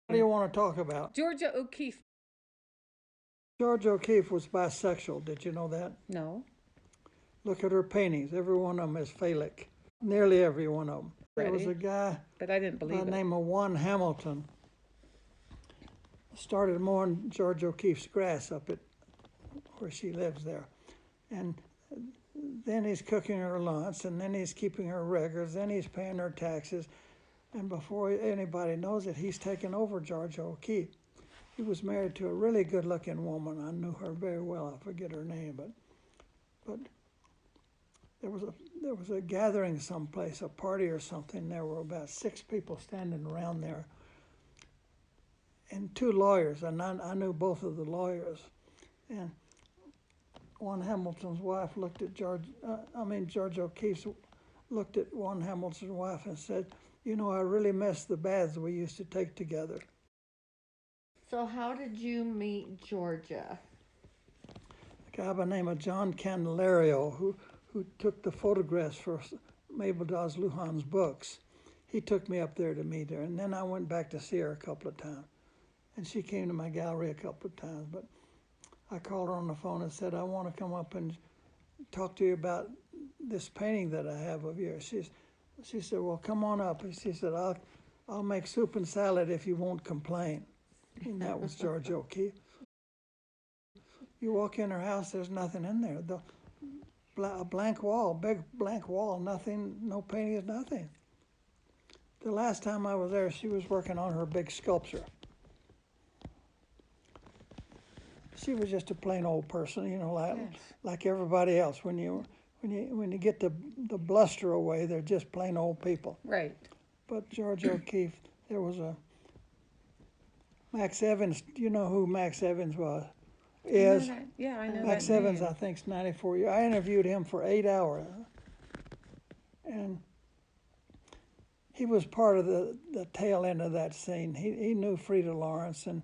What do you want to talk about? Georgia O'Keeffe. George O'Keeffe was bisexual. Did you know that? No. Look at her paintings. Every one of them is phallic. Nearly every one of them. There was a guy but I didn't by believe the it. name of Juan Hamilton. Started mowing George O'Keeffe's grass up at where she lives there. And then he's cooking her lunch, and then he's keeping her records, then he's paying her taxes. And before anybody knows it, he's taken over George O'Keeffe. He was married to a really good-looking woman. I knew her very well. I forget her name, but there was a gathering someplace, a party or something. There were about 6 people standing around there, and 2 lawyers, and I knew both of the lawyers. And Juan Hamilton's wife looked at George O'Keeffe looked at Juan Hamilton's wife and said, "You know, I really miss the baths we used to take together." So how did you meet Georgia? A guy by the name of John Candelario, who took the photographs for Mabel Lujan's books. He took me up there to meet her, and then I went back to see her a couple of times. And she came to my gallery a couple of times, but I called her on the phone and said, "I want to come up and talk to you about this painting that I have of yours." She said, "Well, come on up." And she said, I'll make soup and salad if you won't complain." And that was George O'Keeffe. You walk in her house, there's nothing in there. A blank wall, big blank wall, nothing, no paintings, nothing. The last time I was there, she was working on her big sculpture. She was just a plain old person, you know, like everybody else. When you get the bluster away, they're just plain old people. Right. But George O'Keeffe, there was a Max Evans. Do you know who Max Evans was? Is Yeah, I know Max that Evans, name. I think, is 94 years. I interviewed him for 8 hours, and he was part of the tail end of that scene. He knew Frieda Lawrence, and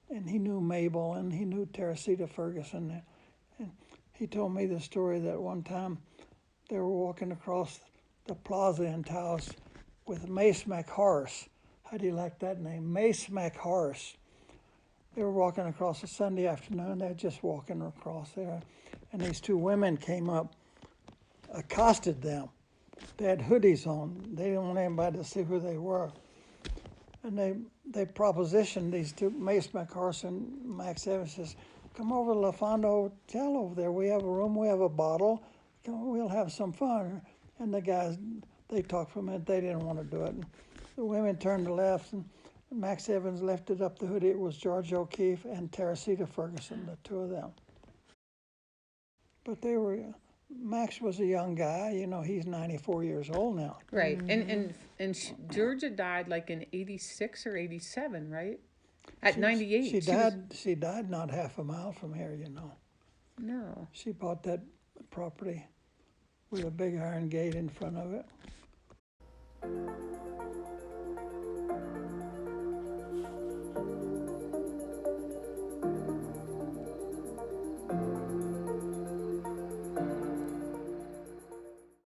he knew Mabel, and he knew Teresita Ferguson. And he told me the story that one time they were walking across the plaza in Taos with Mace McHorse. How do you like that name? Mace McHorse. They were walking across a Sunday afternoon. They're just walking across there. And these 2 women came up, accosted them. They had hoodies on. They didn't want anybody to see who they were. And they propositioned these 2, Mace McHorse and Max Evans, says, "Come over to La Fonda Hotel over there. We have a room, we have a bottle. We'll have some fun." And the guys, they talked for a minute. They didn't want to do it. And the women turned to left, and Max Evans lifted up the hoodie. It was George O'Keeffe and Teresita Ferguson, the 2 of them. But Max was a young guy. You know, he's 94 years old now. Right. And Georgia died like in 86 or 87, right? At 98. She died not half a mile from here, you know. No. She bought that property with a big iron gate in front of it.